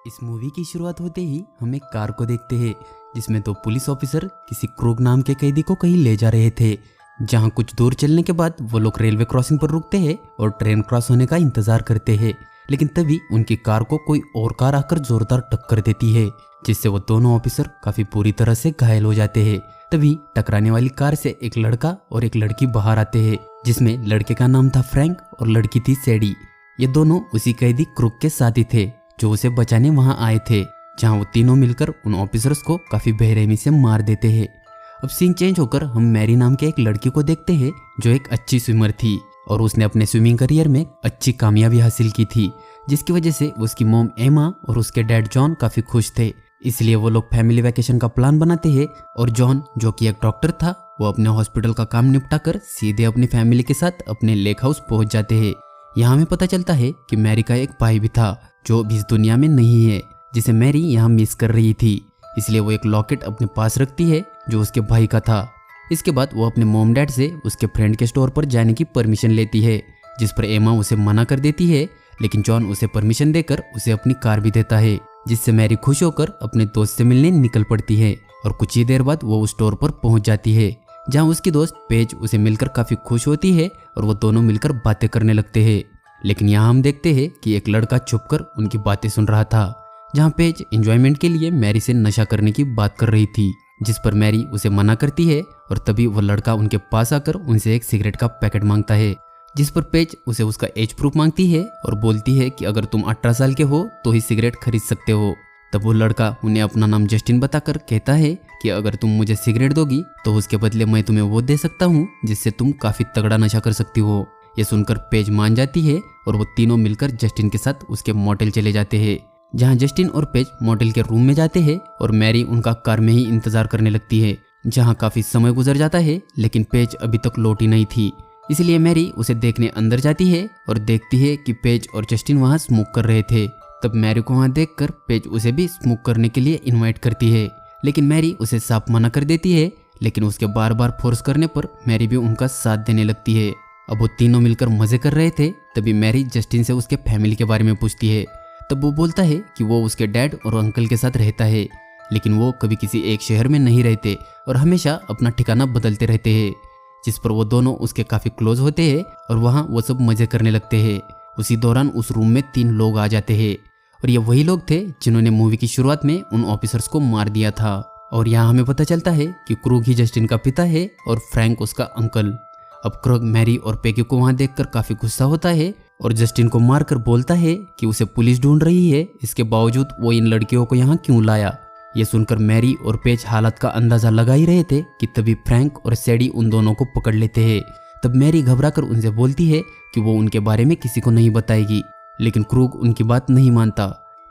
इस मूवी की शुरुआत होते ही हम एक कार को देखते हैं जिसमें दो पुलिस ऑफिसर किसी क्रूग नाम के कैदी को कहीं ले जा रहे थे। जहां कुछ दूर चलने के बाद वो लोग रेलवे क्रॉसिंग पर रुकते हैं और ट्रेन क्रॉस होने का इंतजार करते हैं, लेकिन तभी उनकी कार को कोई और कार आकर जोरदार टक्कर देती है, जिससे वो दोनों ऑफिसर काफी बुरी तरह से घायल हो जाते हैं। तभी टकराने वाली कार से एक लड़का और एक लड़की बाहर आते हैं, जिसमें लड़के का नाम था फ्रैंक और लड़की थी सैडी। ये दोनों उसी कैदी क्रूग के साथी थे जो उसे बचाने वहां आए थे, जहां वो तीनों मिलकर उन ऑफिसर्स को काफी बेरहमी से मार देते हैं। अब सीन चेंज होकर हम मैरी नाम के एक लड़की को देखते हैं जो एक अच्छी स्विमर थी और उसने अपने स्विमिंग करियर में अच्छी कामयाबी हासिल की थी, जिसकी वजह से उसकी मॉम एमा और उसके डैड जॉन काफी खुश थे। इसलिए वो लोग फैमिली वैकेशन का प्लान बनाते हैं और जॉन, जो कि एक डॉक्टर था, वो अपने हॉस्पिटल का काम निपटा कर सीधे अपनी फैमिली के साथ अपने लेक हाउस पहुंच जाते हैं। यहाँ हमें पता चलता है कि मैरी का एक भाई भी था जो अभी इस दुनिया में नहीं है, जिसे मैरी यहाँ मिस कर रही थी। इसलिए वो एक लॉकेट अपने पास रखती है जो उसके भाई का था। इसके बाद वो अपने मॉम डैड से उसके फ्रेंड के स्टोर पर जाने की परमिशन लेती है, जिस पर एमा उसे मना कर देती है, लेकिन जॉन उसे परमिशन देकर उसे अपनी कार भी देता है, जिससे मैरी खुश होकर अपने दोस्त से मिलने निकल पड़ती है। और कुछ ही देर बाद वो उस स्टोर पर पहुंच जाती है, जहां उसकी दोस्त पेज उसे मिलकर काफी खुश होती है और वो दोनों मिलकर बातें करने लगते हैं। लेकिन यहाँ हम देखते हैं कि एक लड़का छुपकर उनकी बातें सुन रहा था, जहाँ पेज एंजॉयमेंट के लिए मैरी से नशा करने की बात कर रही थी, जिस पर मैरी उसे मना करती है। और तभी वो लड़का उनके पास आकर उनसे एक सिगरेट का पैकेट मांगता है, जिस पर पेज उसे उसका एज प्रूफ मांगती है और बोलती है कि अगर तुम 18 साल के हो तो ही सिगरेट खरीद सकते हो। तब वो लड़का उन्हें अपना नाम जस्टिन बताकर कहता है कि अगर तुम मुझे सिगरेट दोगी तो उसके बदले मैं तुम्हें वो दे सकता हूँ जिससे तुम काफी तगड़ा नशा कर सकती हो। ये सुनकर पेज मान जाती है और वो तीनों मिलकर जस्टिन के साथ उसके मोटेल चले जाते हैं, जहाँ जस्टिन और पेज मोटेल के रूम में जाते हैं और मैरी उनका कार में ही इंतजार करने लगती है। जहाँ काफी समय गुजर जाता है लेकिन पेज अभी तक लौटी नहीं थी, इसलिए मैरी उसे देखने अंदर जाती है और देखती है कि पेज और जस्टिन वहाँ स्मोक कर रहे थे। तब मैरी को वहाँ देखकर पेज उसे भी स्मोक करने के लिए इन्वाइट करती है, लेकिन मैरी उसे साफ मना कर देती है। लेकिन उसके बार बार फोर्स करने पर मैरी भी उनका साथ देने लगती है। अब वो तीनों मिलकर मजे कर रहे थे, तभी मैरी जस्टिन से उसके फैमिली के बारे में पूछती है। तब वो बोलता है कि वो उसके डैड और अंकल के साथ रहता है, लेकिन वो कभी किसी एक शहर में नहीं रहते और हमेशा अपना ठिकाना बदलते रहते हैं, जिस पर वो दोनों उसके काफी क्लोज होते हैं और वहाँ वो सब मजे करने लगते हैं। उसी दौरान उस रूम में 3 लोग आ जाते हैं और ये वही लोग थे जिन्होंने मूवी की शुरुआत में उन ऑफिसर्स को मार दिया था। और यहाँ हमें पता चलता है कि क्रूग ही जस्टिन का पिता है और फ्रैंक उसका अंकल। अब क्रूग मैरी और पेगी को वहां देखकर काफी गुस्सा होता है और जस्टिन को मारकर बोलता है कि उसे पुलिस ढूंढ रही है, इसके बावजूद वो इन लड़कियों को यहाँ क्यों लाया। ये सुनकर मैरी और पेज हालत का अंदाजा लगा ही रहे थे कि तभी फ्रैंक और सैडी उन दोनों को पकड़ लेते हैं। तब मैरी घबराकर उनसे बोलती है कि वो उनके बारे में किसी को नहीं बताएगी, लेकिन क्रूग उनकी बात नहीं मानता।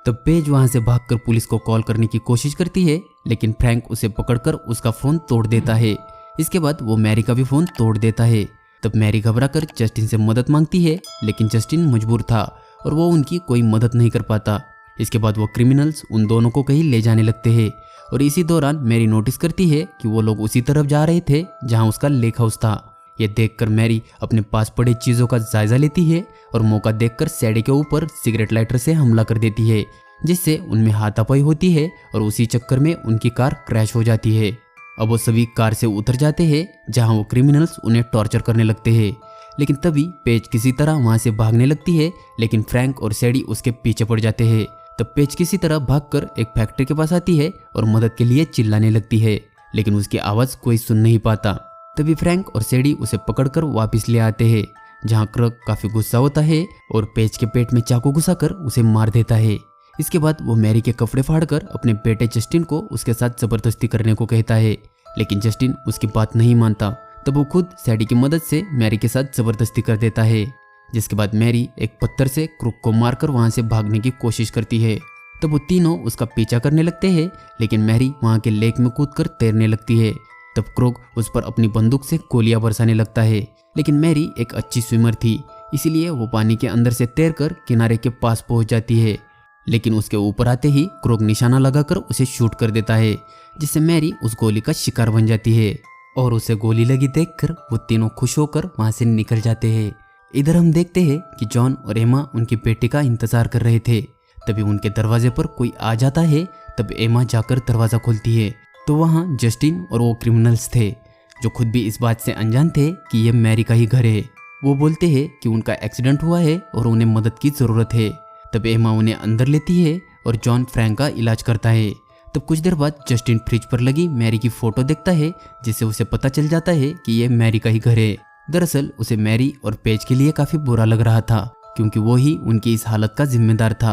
तब पेज वहां से भागकर पुलिस को कॉल करने की कोशिश करती है, लेकिन फ्रैंक उसे पकड़कर उसका फोन तोड़ देता है। इसके बाद वो मैरी का भी फोन तोड़ देता है। तब मैरी घबराकर जस्टिन से मदद मांगती है, लेकिन जस्टिन मजबूर था और वो उनकी कोई मदद नहीं कर पाता। इसके बाद वो क्रिमिनल्स उन दोनों को कहीं ले जाने लगते हैं और इसी दौरान मैरी नोटिस करती है कि वो लोग उसी तरफ जा रहे थे जहां उसका लेक हाउस था। ये देखकर मैरी अपने पास पड़े चीजों का जायजा लेती है और मौका देखकर सैडी के ऊपर सिगरेट लाइटर से हमला कर देती है, जिससे उनमें हाथापाई होती है और उसी चक्कर में उनकी कार क्रैश हो जाती है। अब वो सभी कार से उतर जाते हैं, जहां वो क्रिमिनल्स उन्हें टॉर्चर करने लगते हैं। लेकिन तभी पेज किसी तरह वहां से भागने लगती है, लेकिन फ्रैंक और सैडी उसके पीछे पड़ जाते हैं। तब पेज किसी तरह भागकर एक फैक्ट्री के पास आती है और मदद के लिए चिल्लाने लगती है, लेकिन उसकी आवाज कोई सुन नहीं पाता। तभी फ्रैंक और सैडी उसे पकड़कर वापस ले आते हैं, जहां क्रूग काफी गुस्सा होता है और पेज के पेट में चाकू घुसाकर उसे मार देता है। इसके बाद वो मैरी के कपड़े फाड़कर अपने बेटे जस्टिन को उसके साथ जबरदस्ती करने को कहता है, लेकिन जस्टिन उसकी बात नहीं मानता। तब वो खुद सैडी की मदद से मैरी के साथ जबरदस्ती कर देता है, जिसके बाद मैरी एक पत्थर से क्रूग को मारकर वहां से भागने की कोशिश करती है। तब वो तीनों उसका पीछा करने लगते हैं, लेकिन मैरी वहां के लेक में कूदकर तैरने लगती है। तब क्रूग उस पर अपनी बंदूक से गोलियां बरसाने लगता है, लेकिन मैरी एक अच्छी स्विमर थी, इसीलिए वो पानी के अंदर से तैरकर किनारे के पास पहुंच जाती है। लेकिन उसके ऊपर आते ही क्रूग निशाना लगाकर उसे शूट कर देता है, जिससे मैरी उस गोली का शिकार बन जाती है और उसे गोली लगी देखकर वो तीनों खुश होकर वहां से निकल जाते हैं। इधर हम देखते हैं कि जॉन और एमा उनकी बेटी का इंतजार कर रहे थे। तभी उनके दरवाजे पर कोई आ जाता है। तब एमा जाकर दरवाज़ा खोलती है तो वहाँ जस्टिन और वो क्रिमिनल्स थे जो खुद भी इस बात से अनजान थे कि ये मैरी का ही घर है। वो बोलते हैं कि उनका एक्सीडेंट हुआ है और उन्हें मदद की ज़रूरत है। तब एमा उन्हें अंदर लेती है और जॉन फ्रैंक का इलाज करता है। तब कुछ देर बाद जस्टिन फ्रिज पर लगी मैरी की फ़ोटो देखता है, जिससे उसे पता चल जाता है कि ये मैरी का ही घर है। दरअसल उसे मैरी और पेज के लिए काफ़ी बुरा लग रहा था, क्योंकि वो ही उनकी इस हालत का जिम्मेदार था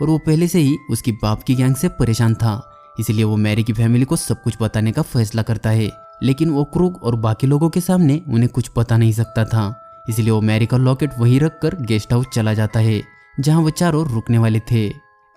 और वो पहले से ही उसकी बाप की गैंग से परेशान था। इसलिए वो मैरी की फैमिली को सब कुछ बताने का फैसला करता है, लेकिन वो क्रूग और बाकी लोगों के सामने उन्हें कुछ बता नहीं सकता था। इसलिए वो मैरी का लॉकेट वहीं रखकर गेस्ट हाउस चला जाता है, जहाँ वो चारों रुकने वाले थे।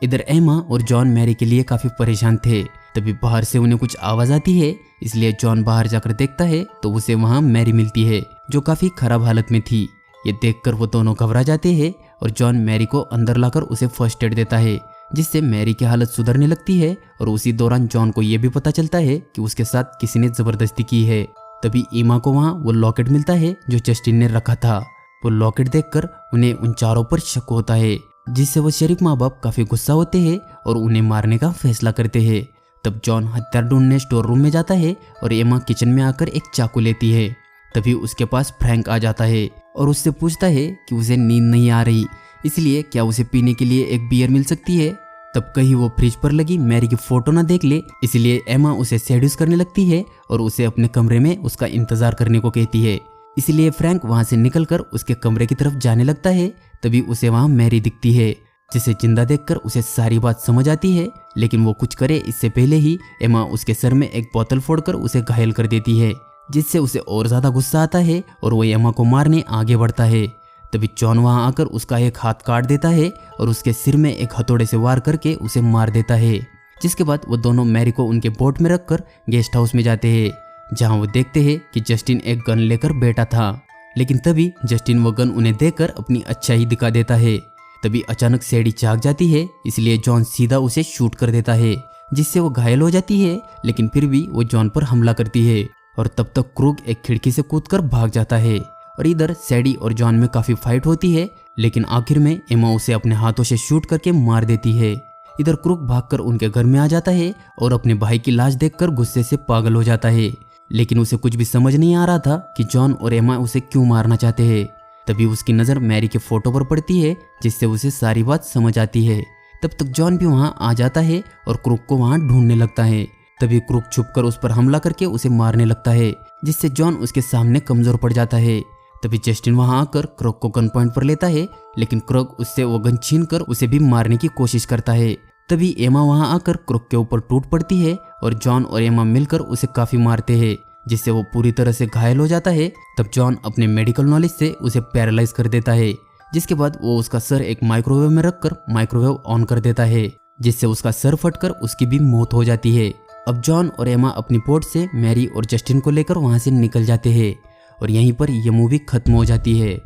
इधर एमा और जॉन मैरी के लिए काफ़ी परेशान थे। तभी बाहर से उन्हें कुछ आवाज़ आती है, इसलिए जॉन बाहर जाकर देखता है तो उसे वहाँ मैरी मिलती है, जो काफ़ी खराब हालत में थी। ये देखकर वो दोनों घबरा जाते हैं और जॉन मैरी को अंदर लाकर उसे फर्स्ट एड देता है, जिससे मैरी की हालत सुधरने लगती है। और उसी दौरान जॉन को ये भी पता चलता है कि उसके साथ किसी ने ज़बरदस्ती की है। तभी एमा को वहाँ वो लॉकेट मिलता है जो जस्टिन ने रखा था। वो लॉकेट देखकर उन्हें उन चारों पर शक होता है, जिससे वो शरीफ माँ बाप काफ़ी गुस्सा होते हैं और उन्हें मारने का फैसला करते हैं। तब जॉन हथियार ढूंढने स्टोर रूम में जाता है और एमा किचन में आकर एक चाकू लेती है। तभी उसके पास फ्रैंक आ जाता है और उससे पूछता है कि उसे नींद नहीं आ रही, इसलिए क्या उसे पीने के लिए एक बियर मिल सकती है। तब कहीं वो फ्रिज पर लगी मैरी की फोटो ना देख ले, इसलिए एमा उसे सेड्यूस करने लगती है और उसे अपने कमरे में उसका इंतजार करने को कहती है। इसलिए फ्रैंक वहां से निकलकर उसके कमरे की तरफ जाने लगता है। तभी उसे वहां मैरी दिखती है, जिसे जिंदा देखकर उसे सारी बात समझ आती है, लेकिन वो कुछ करे इससे पहले ही एमा उसके सर में एक बोतल फोड़कर उसे घायल कर देती है, जिससे उसे और ज्यादा गुस्सा आता है और वो एमा को मारने आगे बढ़ता है। तभी जॉन वहां आकर उसका एक हाथ काट देता है और उसके सिर में एक हथौड़े से वार करके उसे मार देता है। जिसके बाद वो दोनों मैरी को उनके बोट में रखकर गेस्ट हाउस में जाते हैं, जहां वो देखते हैं कि जस्टिन एक गन लेकर बैठा था। लेकिन तभी जस्टिन वो गन उन्हें देकर अपनी अच्छाई दिखा देता है। तभी अचानक सैडी जाग जाती है, इसलिए जॉन सीधा उसे शूट कर देता है, जिससे वो घायल हो जाती है। लेकिन फिर भी वो जॉन पर हमला करती है और तब तक क्रूग एक खिड़की से कूदकर भाग जाता है। और इधर सैडी और जॉन में काफी फाइट होती है, लेकिन आखिर में एमा उसे अपने हाथों से शूट करके मार देती है। इधर क्रूग भागकर उनके घर में आ जाता है और अपने भाई की लाश देखकर गुस्से से पागल हो जाता है, लेकिन उसे कुछ भी समझ नहीं आ रहा था कि जॉन और एमा उसे क्यों मारना चाहते हैं। तभी उसकी नज़र मैरी के फोटो पर पड़ती है, जिससे उसे सारी बात समझ आती है। तब तक जॉन भी वहां आ जाता है और क्रूग को वहां ढूंढने लगता है। तभी क्रूग छुपकर उस पर हमला करके उसे मारने लगता है, जिससे जॉन उसके सामने कमजोर पड़ जाता है। तभी जस्टिन वहां आकर क्रूग को गन पॉइंट पर लेता है, लेकिन क्रूग उससे वो गन छीनकर उसे भी मारने की कोशिश करता है। तभी एमा वहां आकर क्रूग के ऊपर टूट पड़ती है और जॉन और एमा मिलकर उसे काफी मारते हैं, जिससे वो पूरी तरह से घायल हो जाता है। तब जॉन अपने मेडिकल नॉलेज से उसे पैरालाइज कर देता है, जिसके बाद वो उसका सर एक माइक्रोवेव में रखकर माइक्रोवेव ऑन कर देता है, जिससे उसका सर फटकर उसकी भी मौत हो जाती है। अब जॉन और एमा अपनी बोट से मैरी और जस्टिन को लेकर वहां से निकल जाते हैं और यहीं पर यह मूवी खत्म हो जाती है।